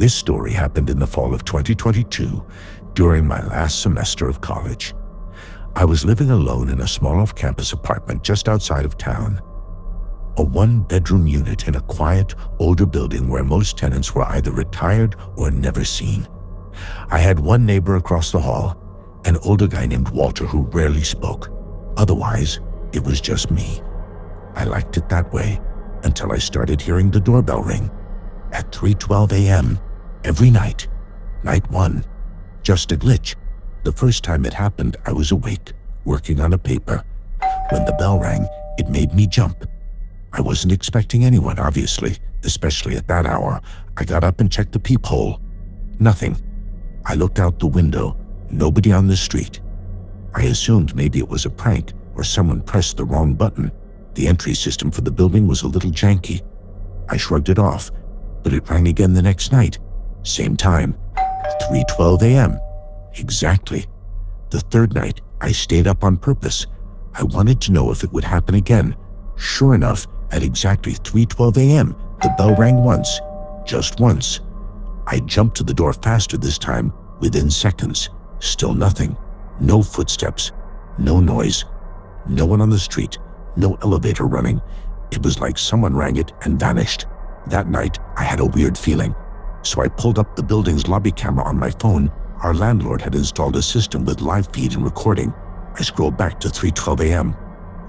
This story happened in the fall of 2022 during my last semester of college. I was living alone in a small off-campus apartment just outside of town. A one-bedroom unit in a quiet, older building where most tenants were either retired or never seen. I had one neighbor across the hall, an older guy named Walter who rarely spoke. Otherwise, it was just me. I liked it that way until I started hearing the doorbell ring at 3:12 a.m. every night. Night one. Just a glitch. The first time it happened, I was awake, working on a paper. When the bell rang, it made me jump. I wasn't expecting anyone, obviously, especially at that hour. I got up and checked the peephole. Nothing. I looked out the window. Nobody on the street. I assumed maybe it was a prank or someone pressed the wrong button. The entry system for the building was a little janky. I shrugged it off, but it rang again the next night. Same time. 3:12 a.m. Exactly. The third night, I stayed up on purpose. I wanted to know if it would happen again. Sure enough, at exactly 3:12 a.m., the bell rang once. Just once. I jumped to the door faster this time, within seconds. Still nothing. No footsteps. No noise. No one on the street. No elevator running. It was like someone rang it and vanished. That night, I had a weird feeling. So I pulled up the building's lobby camera on my phone. Our landlord had installed a system with live feed and recording. I scrolled back to 3:12 a.m.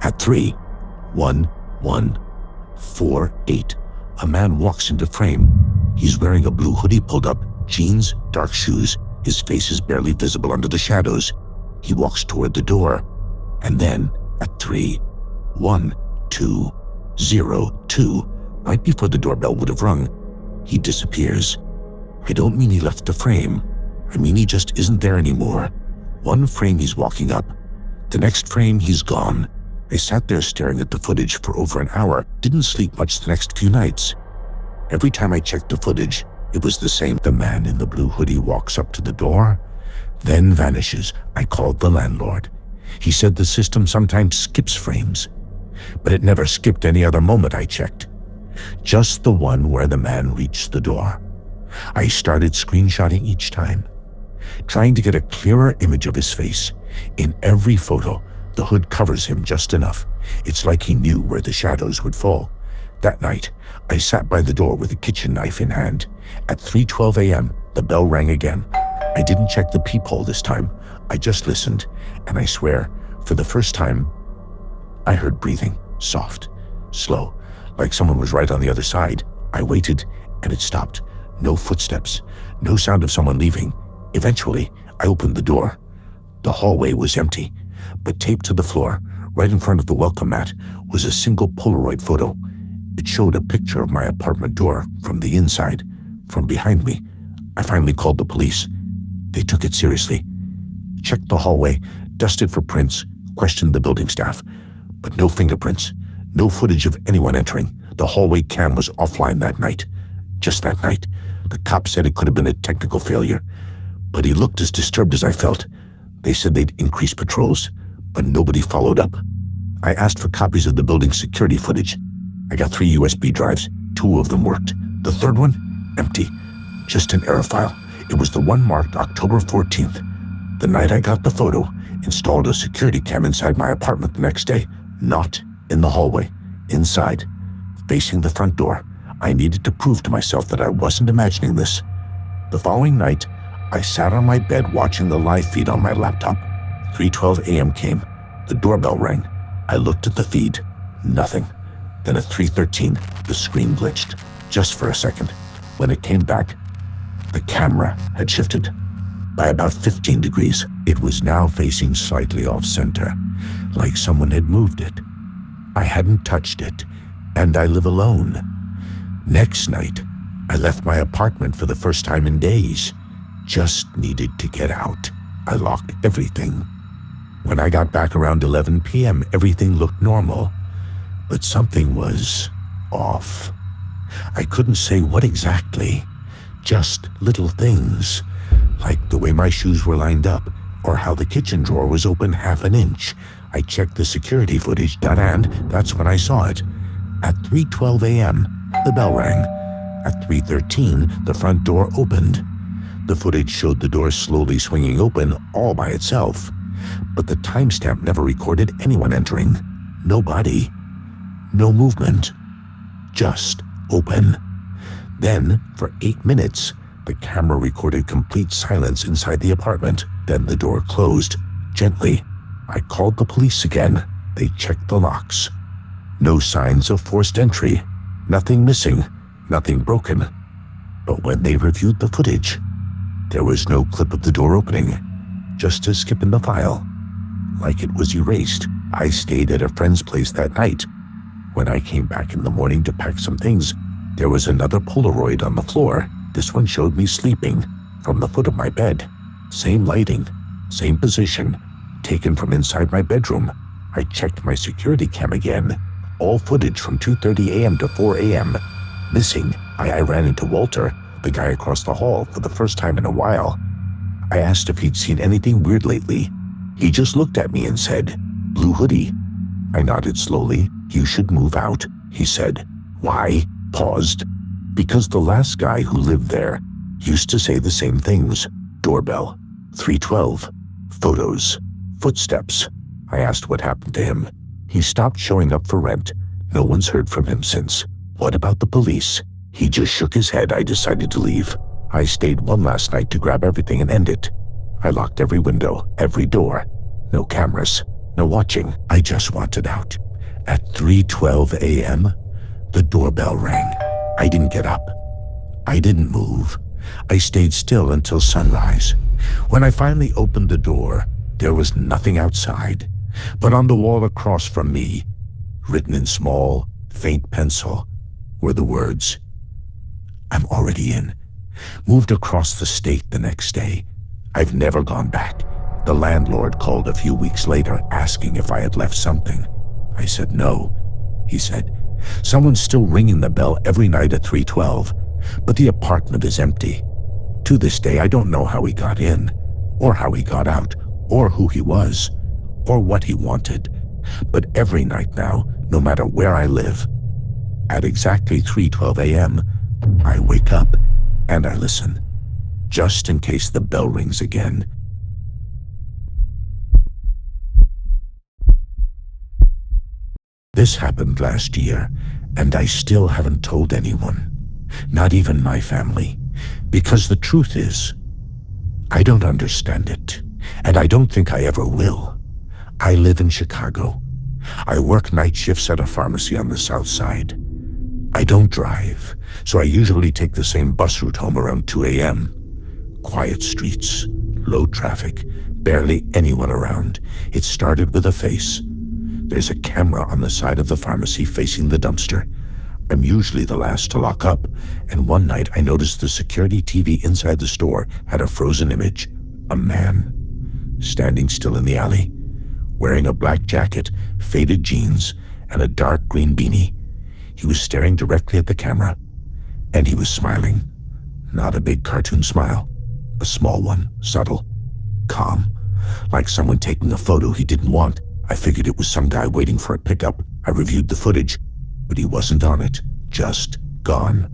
At 3:11:48, a man walks into frame. He's wearing a blue hoodie pulled up, jeans, dark shoes. His face is barely visible under the shadows. He walks toward the door. And then, at 3:12:02, right before the doorbell would have rung, he disappears. I don't mean he left the frame. I mean he just isn't there anymore. One frame he's walking up. The next frame he's gone. I sat there staring at the footage for over an hour, didn't sleep much the next few nights. Every time I checked the footage, it was the same. The man in the blue hoodie walks up to the door, then vanishes. I called the landlord. He said the system sometimes skips frames, but it never skipped any other moment I checked. Just the one where the man reached the door. I started screenshotting each time, trying to get a clearer image of his face. In every photo, the hood covers him just enough. It's like he knew where the shadows would fall. That night, I sat by the door with a kitchen knife in hand. At 3:12 a.m., the bell rang again. I didn't check the peephole this time. I just listened, and I swear, for the first time, I heard breathing, soft, slow, like someone was right on the other side. I waited, and it stopped. No footsteps, no sound of someone leaving. Eventually, I opened the door. The hallway was empty, but taped to the floor, right in front of the welcome mat, was a single Polaroid photo. It showed a picture of my apartment door from the inside, from behind me. I finally called the police. They took it seriously. Checked the hallway, dusted for prints, questioned the building staff, but no fingerprints, no footage of anyone entering. The hallway cam was offline that night. Just that night. The cop said it could have been a technical failure, but he looked as disturbed as I felt. They said they'd increase patrols, but nobody followed up. I asked for copies of the building's security footage. I got 3 USB drives. 2 of them worked. The third one, empty. Just an error file. It was the one marked October 14th. The night I got the photo, installed a security cam inside my apartment the next day. Not in the hallway. Inside. Facing the front door. I needed to prove to myself that I wasn't imagining this. The following night, I sat on my bed watching the live feed on my laptop. 3:12 a.m. came. The doorbell rang. I looked at the feed. Nothing. Then at 3:13, the screen glitched. Just for a second. When it came back, the camera had shifted by about 15 degrees. It was now facing slightly off-center, like someone had moved it. I hadn't touched it, and I live alone. Next night, I left my apartment for the first time in days. Just needed to get out. I locked everything. When I got back around 11 p.m., everything looked normal, but something was off. I couldn't say what exactly. Just little things, like the way my shoes were lined up, or how the kitchen drawer was open half an inch. I checked the security footage, and that's when I saw it. At 3:12 a.m., the bell rang. At 3:13, the front door opened. The footage showed the door slowly swinging open all by itself, but the timestamp never recorded anyone entering. No body, no movement, just open. Then, for 8 minutes, the camera recorded complete silence inside the apartment. Then the door closed, gently. I called the police again. They checked the locks. No signs of forced entry. Nothing missing. Nothing broken. But when they reviewed the footage, there was no clip of the door opening. Just a skip in the file. Like it was erased. I stayed at a friend's place that night. When I came back in the morning to pack some things, there was another Polaroid on the floor. This one showed me sleeping from the foot of my bed. Same lighting, same position, taken from inside my bedroom. I checked my security cam again. All footage from 2:30 a.m. to 4 a.m. Missing. I ran into Walter, the guy across the hall, for the first time in a while. I asked if he'd seen anything weird lately. He just looked at me and said, "Blue hoodie." I nodded slowly. "You should move out," he said. "Why?" Paused. "Because the last guy who lived there used to say the same things. Doorbell, 312, photos, footsteps." I asked what happened to him. "He stopped showing up for rent. No one's heard from him since." "What about the police?" He just shook his head. I decided to leave. I stayed one last night to grab everything and end it. I locked every window, every door. No cameras, no watching. I just wanted out. At 3:12 a.m., the doorbell rang. I didn't get up. I didn't move. I stayed still until sunrise. When I finally opened the door, there was nothing outside. But on the wall across from me, written in small, faint pencil, were the words, "I'm already in." Moved across the state the next day. I've never gone back. The landlord called a few weeks later asking if I had left something. I said no. He said, "Someone's still ringing the bell every night at 3:12, but the apartment is empty." To this day, I don't know how he got in, or how he got out, or who he was, or what he wanted. But every night now, no matter where I live, at exactly 3:12 a.m., I wake up and I listen, just in case the bell rings again. This happened last year, and I still haven't told anyone, not even my family, because the truth is, I don't understand it, and I don't think I ever will. I live in Chicago. I work night shifts at a pharmacy on the south side. I don't drive, so I usually take the same bus route home around 2 a.m. Quiet streets, low traffic, barely anyone around. It started with a face. There's a camera on the side of the pharmacy facing the dumpster. I'm usually the last to lock up, and one night I noticed the security TV inside the store had a frozen image. A man, standing still in the alley, wearing a black jacket, faded jeans, and a dark green beanie. He was staring directly at the camera, and he was smiling. Not a big cartoon smile, a small one, subtle, calm, like someone taking a photo he didn't want. I figured it was some guy waiting for a pickup. I reviewed the footage, but he wasn't on it, just gone.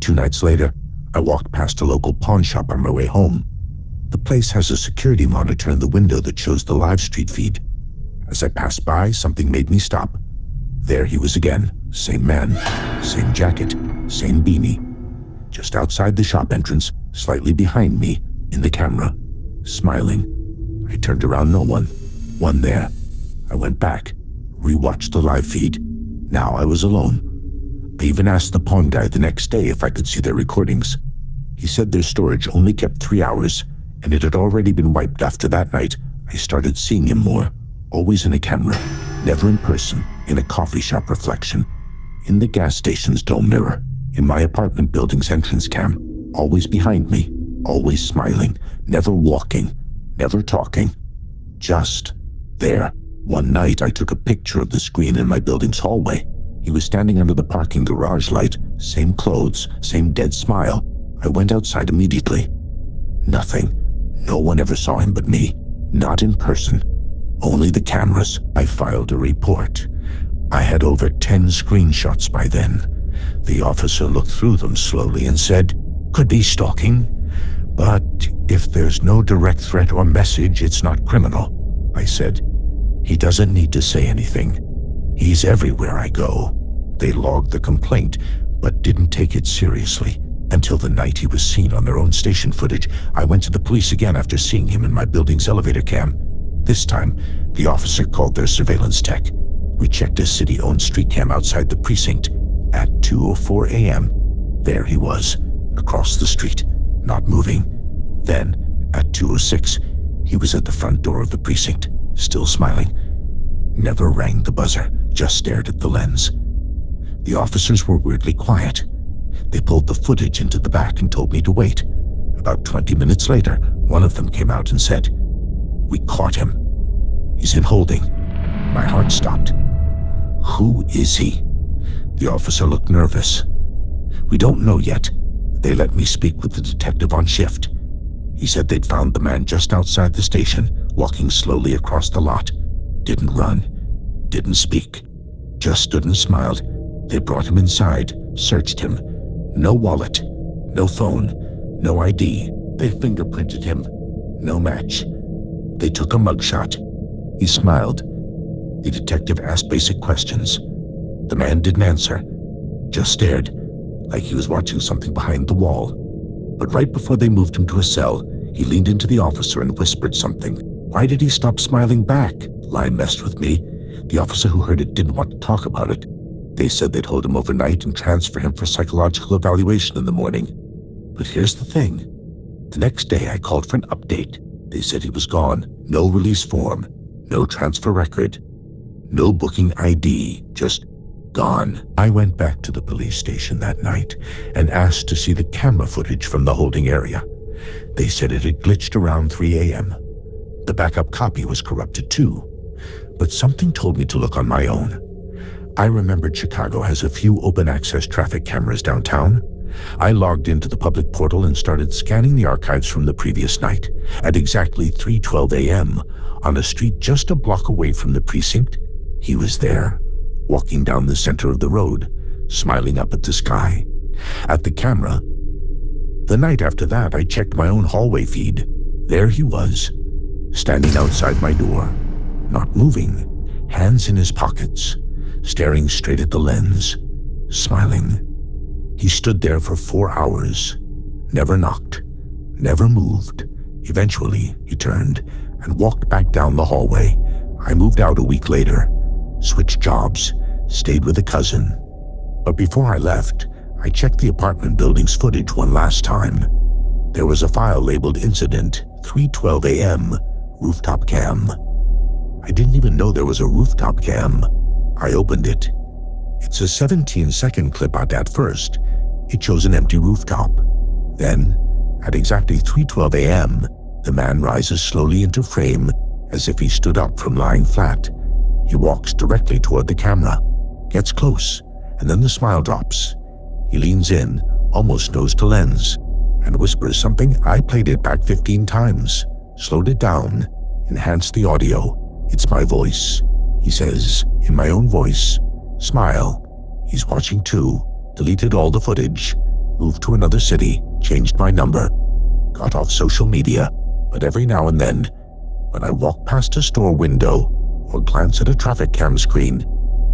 2 nights later, I walked past a local pawn shop on my way home. The place has a security monitor in the window that shows the live street feed. As I passed by, something made me stop. There he was again, same man, same jacket, same beanie. Just outside the shop entrance, slightly behind me, in the camera, smiling. I turned around, no one. One there. I went back, rewatched the live feed. Now I was alone. I even asked the pawn guy the next day if I could see their recordings. He said their storage only kept 3 hours, and it had already been wiped after that night. I started seeing him more, always in a camera, never in person, in a coffee shop reflection, in the gas station's dome mirror, in my apartment building's entrance cam, always behind me, always smiling, never walking, never talking, just there. One night I took a picture of the screen in my building's hallway. He was standing under the parking garage light, same clothes, same dead smile. I went outside immediately. Nothing. No one ever saw him but me. Not in person. Only the cameras. I filed a report. I had over 10 screenshots by then. The officer looked through them slowly and said, "Could be stalking, but if there's no direct threat or message, it's not criminal." I said, "He doesn't need to say anything. He's everywhere I go." They logged the complaint, but didn't take it seriously until the night he was seen on their own station footage. I went to the police again after seeing him in my building's elevator cam. This time, the officer called their surveillance tech. We checked a city-owned street cam outside the precinct. At 2:04 a.m., there he was, across the street, not moving. Then, at 2:06, he was at the front door of the precinct, still smiling. Never rang the buzzer, just stared at the lens. The officers were weirdly quiet. They pulled the footage into the back and told me to wait. About 20 minutes later, one of them came out and said, "We caught him. He's in holding." My heart stopped. "Who is he?" The officer looked nervous. "We don't know yet. They let me speak with the detective on shift. He said they'd found the man just outside the station, walking slowly across the lot. Didn't run, didn't speak, just stood and smiled. They brought him inside, searched him. No wallet, no phone, no ID. They fingerprinted him. No match. They took a mugshot." He smiled. The detective asked basic questions. The man didn't answer, just stared, like he was watching something behind the wall. But right before they moved him to a cell, he leaned into the officer and whispered something. Why did he stop smiling back? Lie messed with me. The officer who heard it didn't want to talk about it. They said they'd hold him overnight and transfer him for psychological evaluation in the morning. But here's the thing. The next day I called for an update. They said he was gone. No release form, no transfer record, no booking ID, just gone. I went back to the police station that night and asked to see the camera footage from the holding area. They said it had glitched around 3 a.m. The backup copy was corrupted too, but something told me to look on my own. I remembered Chicago has a few open access traffic cameras downtown. I logged into the public portal and started scanning the archives from the previous night. At exactly 3:12 a.m., on a street just a block away from the precinct, he was there, walking down the center of the road, smiling up at the sky. At the camera. The night after that, I checked my own hallway feed. There he was, standing outside my door, not moving, hands in his pockets, staring straight at the lens, smiling. He stood there for 4 hours, never knocked, never moved. Eventually, he turned and walked back down the hallway. I moved out a week later, switched jobs, stayed with a cousin. But before I left, I checked the apartment building's footage one last time. There was a file labeled Incident 3:12 a.m. Rooftop Cam. I didn't even know there was a rooftop cam. I opened it. It's a 17-second clip at first. It shows an empty rooftop. Then, at exactly 3:12 a.m., the man rises slowly into frame as if he stood up from lying flat. He walks directly toward the camera, gets close, and then the smile drops. He leans in, almost nose to lens, and whispers something. I played it back 15 times, slowed it down, enhanced the audio. It's my voice. He says, in my own voice, "Smile." He's watching too. Deleted all the footage. Moved to another city. Changed my number. Got off social media. But every now and then, when I walk past a store window or glance at a traffic cam screen,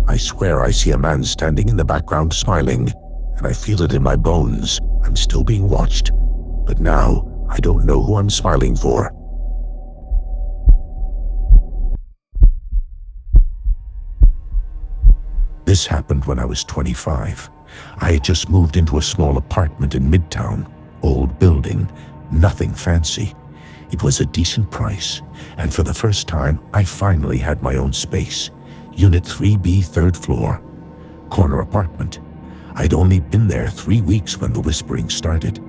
I swear I see a man standing in the background smiling, and I feel it in my bones. I'm still being watched. But now, I don't know who I'm smiling for. This happened when I was 25. I had just moved into a small apartment in Midtown. Old building, nothing fancy. It was a decent price, and for the first time, I finally had my own space. Unit 3B, 3rd floor. Corner apartment. I'd only been there 3 weeks when the whispering started.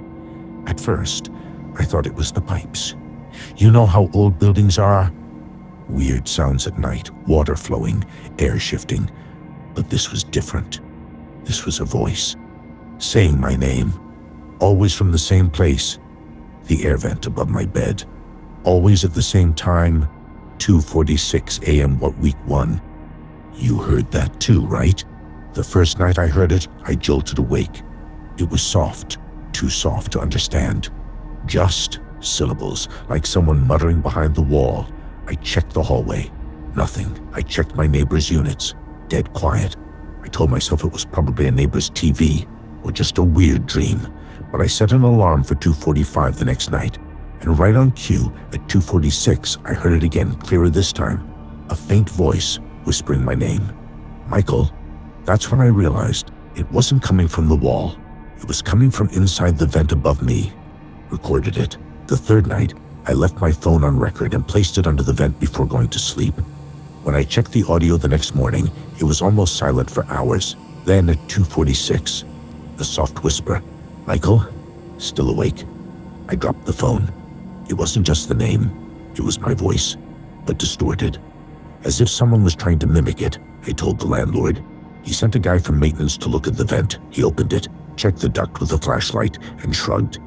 At first, I thought it was the pipes. You know how old buildings are? Weird sounds at night, water flowing, air shifting. But this was different. This was a voice, saying my name, always from the same place, the air vent above my bed, always at the same time, 2:46 a.m. Week 1. You heard that too, right? The first night I heard it, I jolted awake. It was soft, too soft to understand. Just syllables, like someone muttering behind the wall. I checked the hallway. Nothing. I checked my neighbor's units. Dead quiet. I told myself it was probably a neighbor's TV, or just a weird dream. But I set an alarm for 2:45 the next night. And right on cue, at 2:46, I heard it again, clearer this time. A faint voice whispering my name. Michael. That's when I realized it wasn't coming from the wall. It was coming from inside the vent above me. Recorded it. The third night, I left my phone on record and placed it under the vent before going to sleep. When I checked the audio the next morning, it was almost silent for hours. Then at 2:46, the soft whisper, "Michael?" Still awake. I dropped the phone. It wasn't just the name. It was my voice, but distorted. As if someone was trying to mimic it, I told the landlord. He sent a guy from maintenance to look at the vent. He opened it, checked the duct with a flashlight, and shrugged.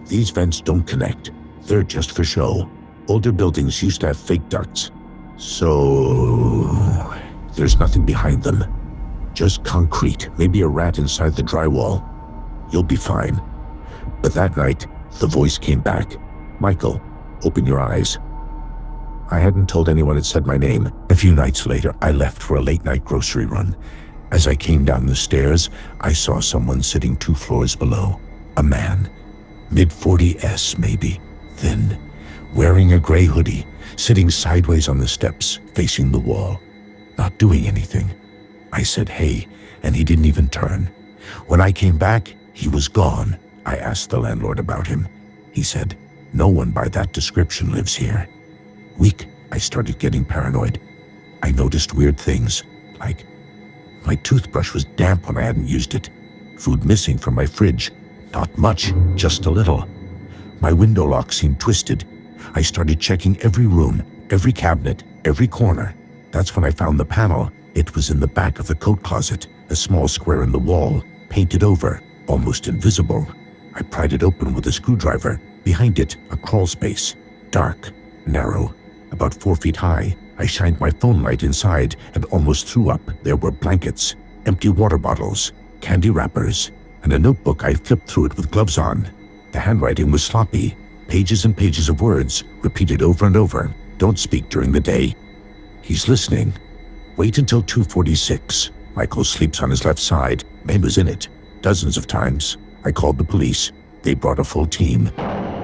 These vents don't connect. They're just for show. Older buildings used to have fake ducts. So there's nothing behind them. Just concrete, maybe a rat inside the drywall. You'll be fine. But that night, the voice came back. "Michael, open your eyes." I hadn't told anyone it said my name. A few nights later, I left for a late-night grocery run. As I came down the stairs, I saw someone sitting 2 floors below. A man, mid-40s maybe, thin, wearing a gray hoodie, sitting sideways on the steps, facing the wall, not doing anything. I said, "Hey," and he didn't even turn. When I came back, he was gone. I asked the landlord about him. He said, "No one by that description lives here." Weak, I started getting paranoid. I noticed weird things, like my toothbrush was damp when I hadn't used it. Food missing from my fridge. Not much, just a little. My window lock seemed twisted. I started checking every room, every cabinet, every corner. That's when I found the panel. It was in the back of the coat closet, a small square in the wall, painted over, almost invisible. I pried it open with a screwdriver. Behind it, a crawl space. Dark, narrow, about 4 feet high. I shined my phone light inside and almost threw up. There were blankets, empty water bottles, candy wrappers, and a notebook. I flipped through it with gloves on. The handwriting was sloppy. Pages and pages of words, repeated over and over. "Don't speak during the day. He's listening. Wait until 2:46. Michael sleeps on his left side. Name was in it. Dozens of times. I called the police. They brought a full team.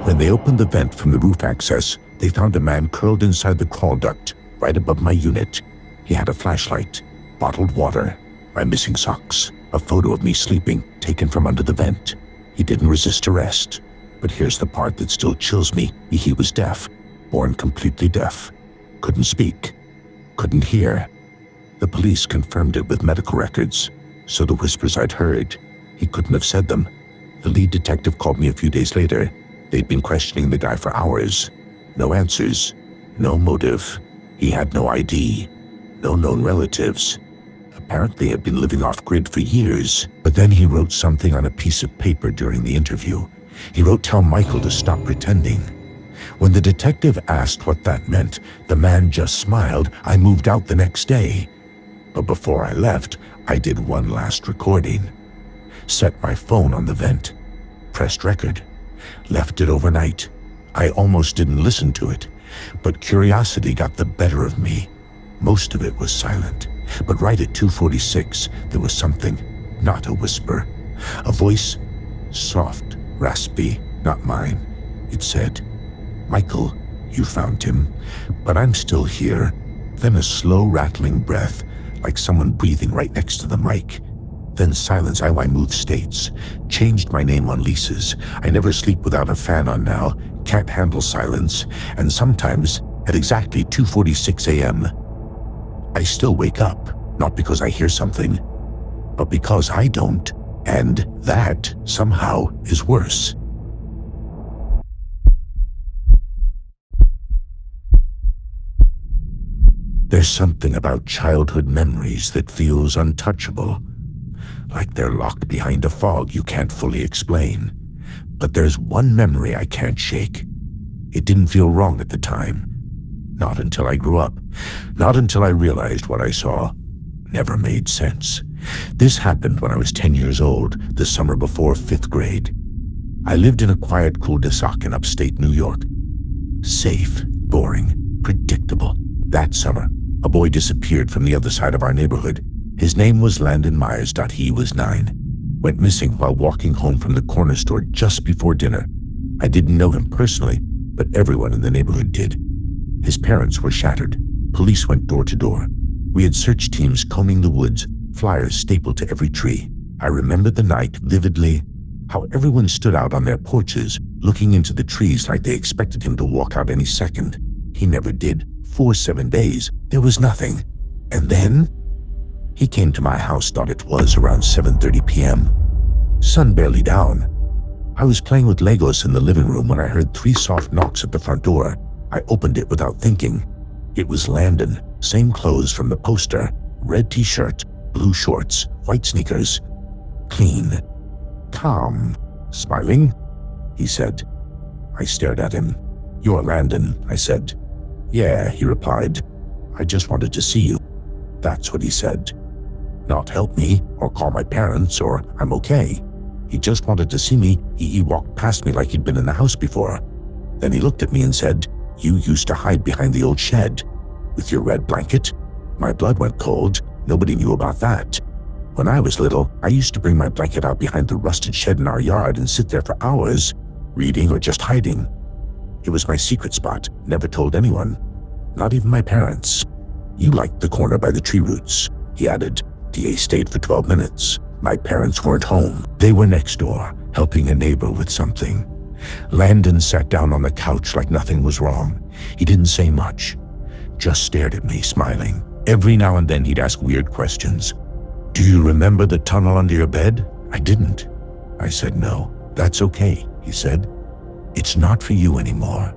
When they opened the vent from the roof access, they found a man curled inside the crawl duct, right above my unit. He had a flashlight, bottled water, my missing socks, a photo of me sleeping taken from under the vent. He didn't resist arrest. But here's the part that still chills me. He was deaf, born completely deaf. Couldn't speak, couldn't hear. The police confirmed it with medical records, so the whispers I'd heard, he couldn't have said them. The lead detective called me a few days later. They'd been questioning the guy for hours. No answers, no motive. He had no ID, no known relatives. Apparently had been living off-grid for years. But then he wrote something on a piece of paper during the interview. He wrote, "Tell Michael to stop pretending." When the detective asked what that meant, the man just smiled. I moved out the next day. But before I left, I did one last recording. Set my phone on the vent. Pressed record. Left it overnight. I almost didn't listen to it, but curiosity got the better of me. Most of it was silent, but right at 2:46, there was something, not a whisper. A voice, soft, raspy, not mine. It said, "Michael, you found him, but I'm still here." Then a slow rattling breath, like someone breathing right next to the mic. Then silence. I moved states, changed my name on leases. I never sleep without a fan on now, can't handle silence, and sometimes at exactly 2:46 a.m., I still wake up, not because I hear something, but because I don't, and that somehow is worse. There's something about childhood memories that feels untouchable, like they're locked behind a fog you can't fully explain. But there's one memory I can't shake. It didn't feel wrong at the time. Not until I grew up. Not until I realized what I saw never made sense. This happened when I was 10 years old, the summer before 5th grade. I lived in a quiet cul-de-sac in upstate New York. Safe, boring, predictable. That summer, a boy disappeared from the other side of our neighborhood. His name was Landon Myers. He was 9. Went missing while walking home from the corner store just before dinner. I didn't know him personally, but everyone in the neighborhood did. His parents were shattered. Police went door to door. We had search teams combing the woods, flyers stapled to every tree. I remember the night vividly, how everyone stood out on their porches, looking into the trees like they expected him to walk out any second. He never did. For 7 days, there was nothing. And then, he came to my house, thought it was around 7:30 p.m. Sun barely down. I was playing with Legos in the living room when I heard 3 soft knocks at the front door. I opened it without thinking. It was Landon, same clothes from the poster, red t-shirt, blue shorts, white sneakers, clean, calm, smiling, he said. I stared at him. "You're Landon," I said. "Yeah," he replied. "I just wanted to see you." That's what he said. Not help me, or call my parents, or I'm okay. He just wanted to see me. He walked past me like he'd been in the house before. Then he looked at me and said, "You used to hide behind the old shed with your red blanket." My blood went cold. Nobody knew about that. When I was little, I used to bring my blanket out behind the rusted shed in our yard and sit there for hours, reading or just hiding. It was my secret spot, never told anyone, not even my parents. "You liked the corner by the tree roots," he added. DA stayed for 12 minutes. My parents weren't home. They were next door, helping a neighbor with something. Landon sat down on the couch like nothing was wrong. He didn't say much, just stared at me, smiling. Every now and then he'd ask weird questions. "Do you remember the tunnel under your bed?" I didn't. I said, "No, that's okay," he said. "It's not for you anymore."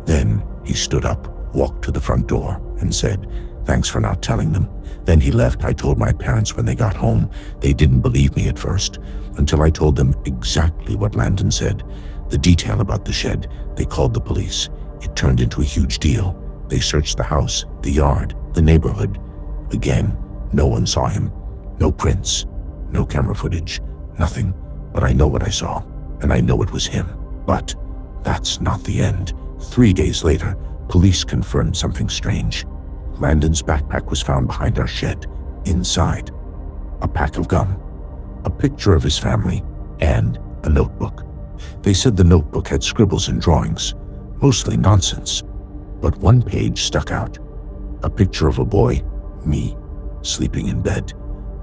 Then he stood up, walked to the front door, and said, "Thanks for not telling them." Then he left. I told my parents when they got home. They didn't believe me at first, until I told them exactly what Landon said, the detail about the shed. They called the police. It turned into a huge deal. They searched the house, the yard, the neighborhood. Again, no one saw him. No prints, no camera footage, nothing. But I know what I saw, and I know it was him. But that's not the end. 3 days later, police confirmed something strange. Landon's backpack was found behind our shed. Inside, a pack of gum, a picture of his family, and a notebook. They said the notebook had scribbles and drawings, mostly nonsense. But one page stuck out. A picture of a boy, me, sleeping in bed.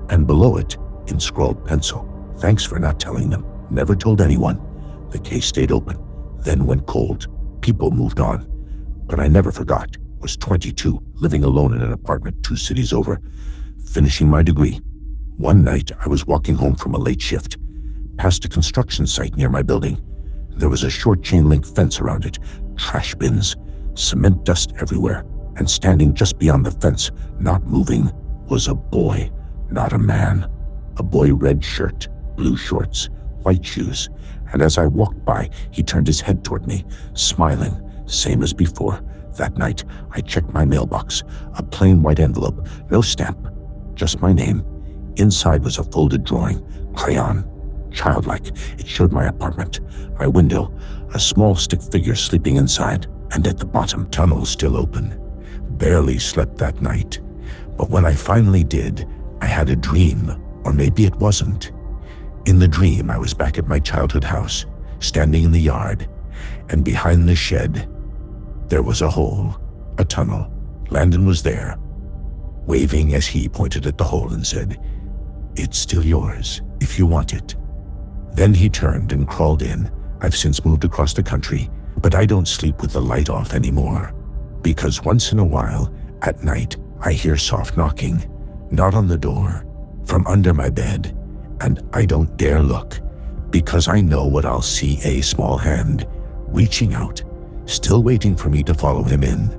And below it, in scrawled pencil, "Thanks for not telling them. Never told anyone." The case stayed open, then went cold. People moved on. But I never forgot. Was 22, living alone in an apartment 2 cities over, finishing my degree. One night, I was walking home from a late shift, past a construction site near my building. There was a short chain-link fence around it, trash bins, cement dust everywhere, and standing just beyond the fence, not moving, was a boy, not a man. A boy, red shirt, blue shorts, white shoes, and as I walked by, he turned his head toward me, smiling, same as before. That night, I checked my mailbox, a plain white envelope, no stamp, just my name. Inside was a folded drawing, crayon, childlike. It showed my apartment, my window, a small stick figure sleeping inside, and at the bottom, tunnel still open. Barely slept that night, but when I finally did, I had a dream, or maybe it wasn't. In the dream, I was back at my childhood house, standing in the yard, and behind the shed, there was a hole, a tunnel. Landon was there, waving as he pointed at the hole and said, "It's still yours, if you want it." Then he turned and crawled in. I've since moved across the country, but I don't sleep with the light off anymore, because once in a while, at night, I hear soft knocking, not on the door, from under my bed, and I don't dare look, because I know what I'll see: a small hand, reaching out, still waiting for me to follow him in.